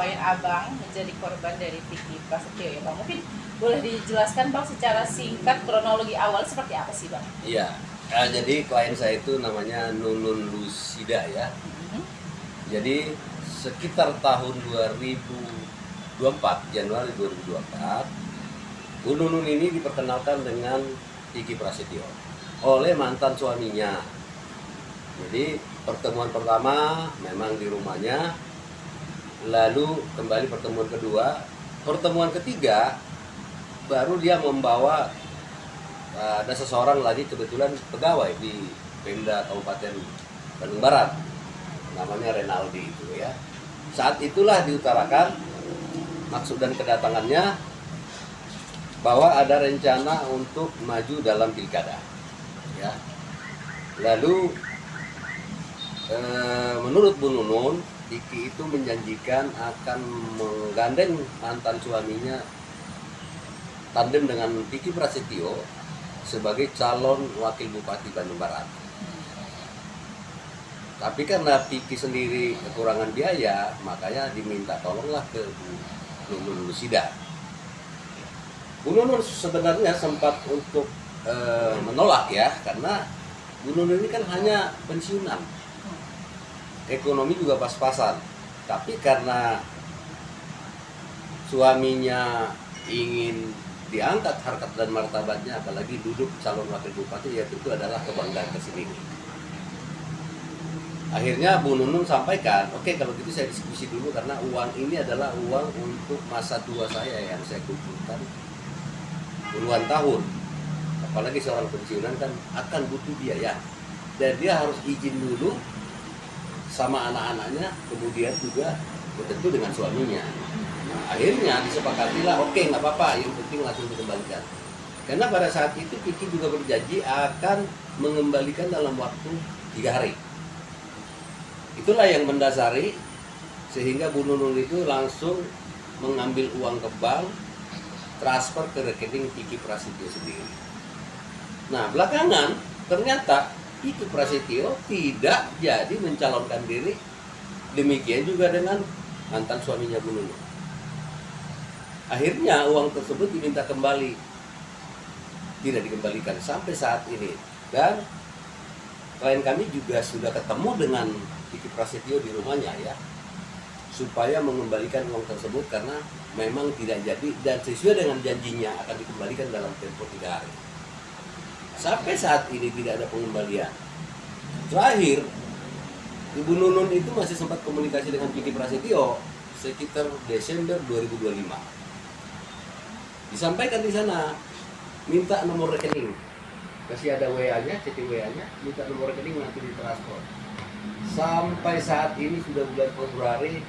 klien abang menjadi korban dari Vicky Prasetyo ya bang? Mungkin boleh dijelaskan bang secara singkat kronologi awal seperti apa sih bang? Iya, jadi klien saya itu namanya Nunun Lusida ya. Jadi sekitar tahun 2024, Januari 2024, Bu Nunun ini diperkenalkan dengan Vicky Prasetyo oleh mantan suaminya. Jadi pertemuan pertama memang di rumahnya, lalu kembali pertemuan kedua, pertemuan ketiga baru dia membawa ada seseorang lagi kebetulan pegawai di Pemda Kabupaten Bandung Barat, namanya Renaldi itu ya. Saat itulah diutarakan maksud dan kedatangannya bahwa ada rencana untuk maju dalam pilkada ya. Lalu menurut Bu Nunun, Vicky itu menjanjikan akan menggandeng mantan suaminya tandem dengan Vicky Prasetyo sebagai calon wakil bupati Bandung Barat. Tapi karena Vicky sendiri kekurangan biaya, makanya diminta tolonglah ke Bu Nunun Lusida. Bu Nunun sebenarnya sempat untuk menolak ya, karena Bu Nunun ini kan hanya pensiunan, ekonomi juga pas-pasan. Tapi karena suaminya ingin diangkat harkat dan martabatnya, apalagi duduk calon wakil bupati, ya itu adalah kebanggaan tersendiri. Akhirnya Bu Nunun sampaikan, oke, kalau gitu saya diskusi dulu karena uang ini adalah uang untuk masa tua saya yang saya kumpulkan puluhan tahun. Apalagi seorang pensiunan kan akan butuh biaya, dan dia harus izin dulu sama anak-anaknya, kemudian juga tentu dengan suaminya. Nah, akhirnya disepakatilah, oke, nggak apa-apa, yang penting langsung dikembalikan. Karena pada saat itu Vicky juga berjanji akan mengembalikan dalam waktu 3 hari. Itulah yang mendasari sehingga Bu Nunun itu langsung mengambil uang ke bank, transfer ke rekening Vicky Prasetyo sendiri. Nah, belakangan ternyata Vicky Prasetyo tidak jadi mencalonkan diri, demikian juga dengan mantan suaminya Bu Nunun. Akhirnya uang tersebut diminta kembali, tidak dikembalikan sampai saat ini. Dan klien kami juga sudah ketemu dengan Vicky Prasetyo di rumahnya ya, supaya mengembalikan uang tersebut karena memang tidak jadi dan sesuai dengan janjinya akan dikembalikan dalam tempo 3 hari. Sampai saat ini tidak ada pengembalian. Terakhir, Ibu Nunun itu masih sempat komunikasi dengan Vicky Prasetyo sekitar Desember 2025. Disampaikan di sana, minta nomor rekening. Kasih ada WA-nya, chatting WA-nya, minta nomor rekening nanti ditransfer. Sampai saat ini sudah bulan Februari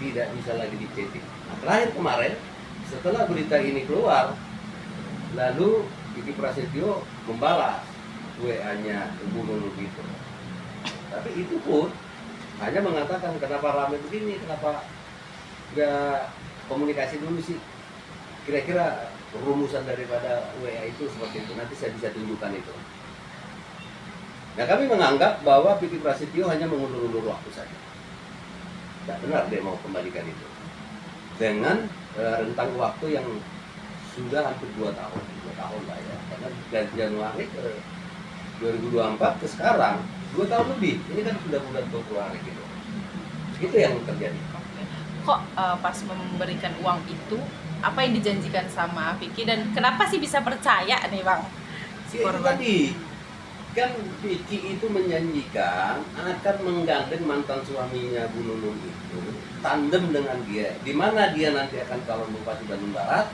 tidak bisa lagi di-chatting. Nah, terakhir kemarin setelah berita ini keluar, lalu Vicky Prasetyo membalas WA-nya Ibu Nunun itu. Tapi itu pun hanya mengatakan kenapa ramai begini, kenapa nggak komunikasi dulu sih. Kira-kira rumusan daripada WA itu seperti itu, nanti saya bisa tunjukkan itu. Nah, kami menganggap bahwa Vicky Prasetyo hanya mengulur-ulur waktu saja. Tidak benar dia mau kembalikan itu. Dengan rentang waktu yang sudah hampir 2 tahun, 2 tahun lah ya. Karena dari Januari ke 2024 ke sekarang 2 tahun lebih. Ini kan sudah bulan Februari gitu. Itu yang terjadi. Kok pas memberikan uang itu apa yang dijanjikan sama Vicky dan kenapa sih bisa percaya nih bang? Si korban tadi kan Vicky itu menjanjikan akan menggandeng mantan suaminya Bu Nunun itu tandem dengan dia, di mana dia nanti akan calon bupati Bandung Barat,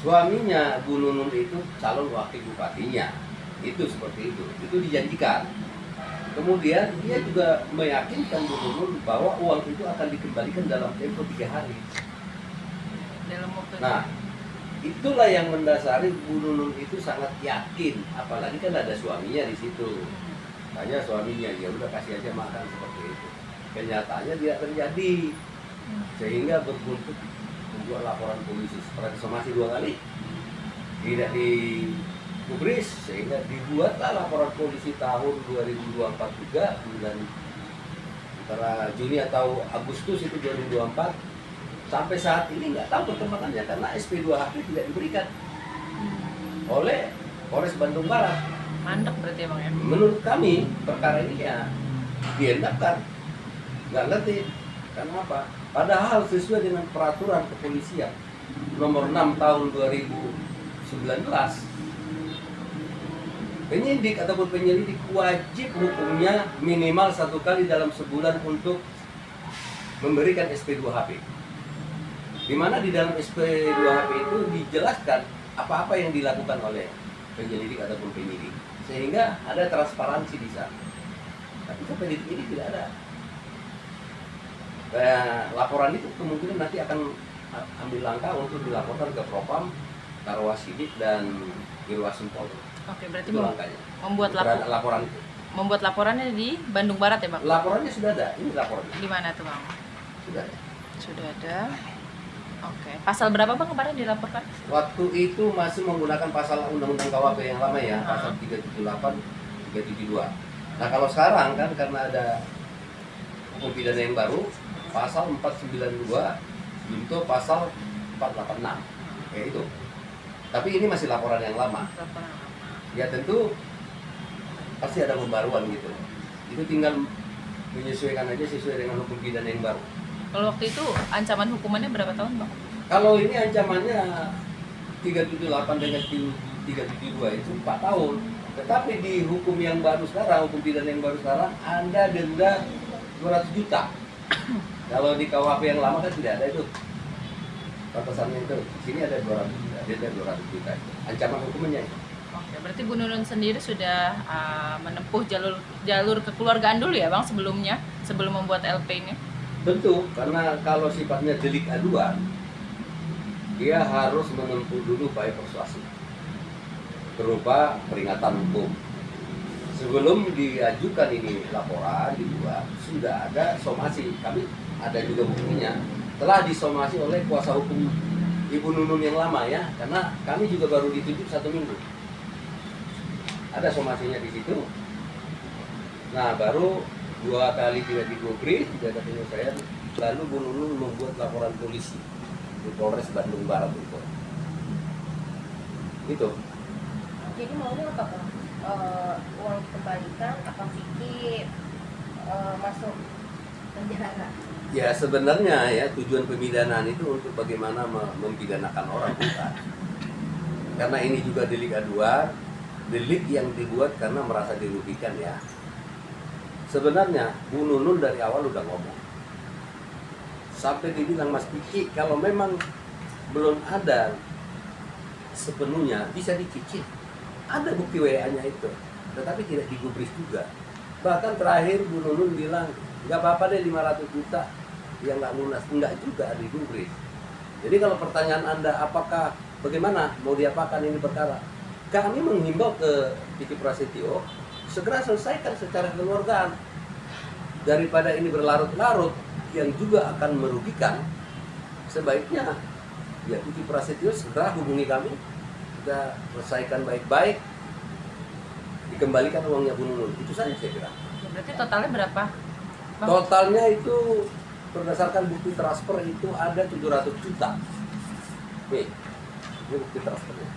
suaminya Bu Nunun itu calon wakil bupatinya. Itu seperti itu dijanjikan. Kemudian dia juga meyakinkan Bu Nunun bahwa uang itu akan dikembalikan dalam tempo 3 hari. Nah, itulah yang mendasari Bu Nunun itu sangat yakin, apalagi kan ada suaminya di situ. Tanya suaminya, ya udah kasih aja makan seperti itu. Kenyataannya tidak terjadi, sehingga berbuntut membuat laporan polisi setelah somasi 2 kali tidak digubris, sehingga dibuatlah laporan polisi tahun 2024 juga bulan antara Juni atau Agustus itu 2024. Sampai saat ini nggak tahu perkembangannya karena SP2HP tidak diberikan oleh Polres Bandung Barat. Mandek berarti Bang ya. Menurut kami perkara ini ya diendapkan, nggak ngerti karena apa? Padahal sesuai dengan peraturan kepolisian nomor 6 tahun 2019, penyidik ataupun penyelidik wajib hukumnya minimal 1 kali dalam sebulan untuk memberikan SP2HP. Di mana di dalam SP2HP itu dijelaskan apa-apa yang dilakukan oleh penyelidik ataupun penyidik, sehingga ada transparansi di sana. Tapi sampai detik ini tidak ada. Laporan itu kemungkinan nanti akan ambil langkah untuk dilaporkan ke Propam, Karwasidik dan Irwasum Polri. Oke, berarti Itu langkahnya. membuat Laporan itu. membuat laporannya di Bandung Barat ya Bang? Laporannya sudah ada. Ini laporannya. Di mana tuh Bang? Sudah ada. Sudah ada. Oke. Pasal berapa Bang kemarin dilaporkan? Waktu itu masih menggunakan pasal Undang-Undang KUHP yang lama ya, pasal 378, 372. Nah kalau sekarang kan karena ada hukum pidana yang baru, pasal 492 junto pasal 486, kayak itu. Tapi ini masih laporan yang lama. Laporan. Ya tentu pasti ada pembaruan gitu. Itu tinggal menyesuaikan aja sesuai dengan hukum pidana yang baru. Kalau waktu itu ancaman hukumannya berapa tahun Bang? Kalau ini ancamannya 378 dengan 372 itu 4 tahun. Tetapi di hukum yang baru sekarang, hukum pidana yang baru sekarang, ada denda 200 juta. Kalau di KUHP yang lama kan tidak ada itu. Batasannya itu. Di sini ada 200 juta, denda 200 juta. Ancaman hukumannya itu. Oke, berarti Bu Nunun sendiri sudah menempuh jalur kekeluargaan dulu ya Bang sebelumnya, sebelum membuat LP ini? Tentu, karena kalau sifatnya delik aduan, dia harus menempuh dulu upaya persuasi berupa peringatan hukum. Sebelum diajukan ini laporan dibuat, sudah ada somasi. Kami ada juga buktinya, telah disomasi oleh kuasa hukum Ibu Nunun yang lama ya, karena kami juga baru ditunjuk 1 minggu. Ada somasinya di situ. Nah, baru 2 kali tidak digubris, tidak ada penyelesaian. Lalu Bu Nunun membuat laporan polisi di Polres Bandung Barat itu. Itu. Jadi maunya apa Bang? Uang dikembalikan, apa Vicky masuk penjara? Ya sebenarnya ya tujuan pemidanaan itu untuk bagaimana mempidanakan orang bukan. Karena ini juga delik aduan, delik yang dibuat karena merasa dirugikan ya. Sebenarnya Bu Nunun dari awal udah ngomong. Sampai dibilang Mas Vicky kalau memang belum ada sepenuhnya bisa dicicil. Ada bukti WA-nya itu, tetapi tidak digubris juga. Bahkan terakhir Bu Nunun bilang, nggak apa-apa deh 500 juta yang nggak lunas, nggak juga digubris. Jadi kalau pertanyaan Anda apakah bagaimana mau diapakan ini perkara, kami menghimbau ke Vicky Prasetyo segera selesaikan secara kekeluargaan daripada ini berlarut-larut yang juga akan merugikan. Sebaiknya ya Vicky Prasetyo segera hubungi kami, kita selesaikan baik-baik, dikembalikan uangnya Bu Nunun. Itu saja saya kira. Berarti totalnya berapa Bang? Totalnya itu berdasarkan bukti transfer itu ada 700 juta. Nih, ini bukti transfernya.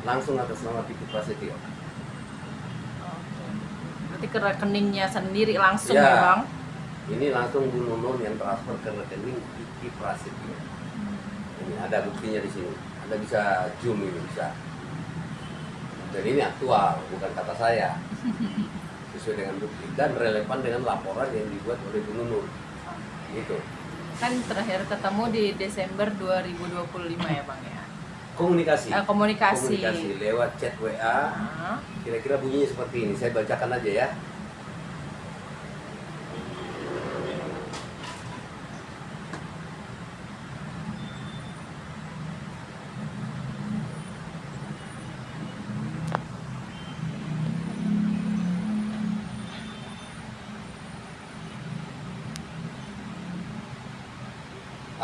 Langsung atas nama Vicky Prasetyo. Oke. Berarti ke rekeningnya sendiri langsung Ya. ya Bang? Ini langsung Bu Nunun yang transfer ke rekening Vicky Prasetyo. Ini ada buktinya di sini. Anda bisa zoom ini bisa. Dan ini aktual, bukan kata saya. Sesuai dengan bukti dan relevan dengan laporan yang dibuat oleh Bu Nunun. Gitu. Kan terakhir ketemu di Desember 2025 ya Bang ya? Komunikasi. Komunikasi. Komunikasi lewat chat WA. Nah, Kira-kira bunyinya seperti ini. Saya bacakan aja ya.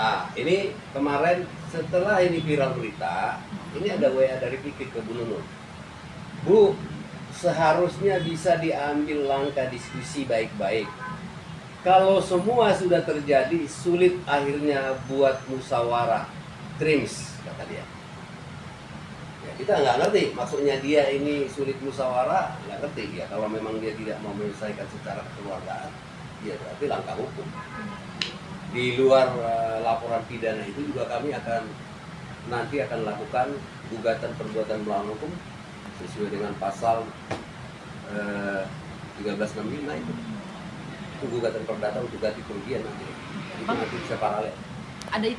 Nah, ini kemarin setelah ini viral berita, ini ada WA dari Vicky ke Bu Nunun. Bu, seharusnya bisa diambil langkah diskusi baik-baik. Kalau semua sudah terjadi, sulit akhirnya buat musyawarah trims, kata dia. Ya, kita nggak ngerti, maksudnya dia ini sulit musyawarah, nggak ngerti ya. Kalau memang dia tidak mau menyelesaikan secara kekeluargaan, ya berarti langkah hukum. Di luar laporan pidana itu juga kami nanti akan lakukan gugatan perbuatan melawan hukum sesuai dengan pasal 1365 itu. Itu gugatan perdata untuk ganti kerugian nanti. Itu nanti bisa paralel. Ada itu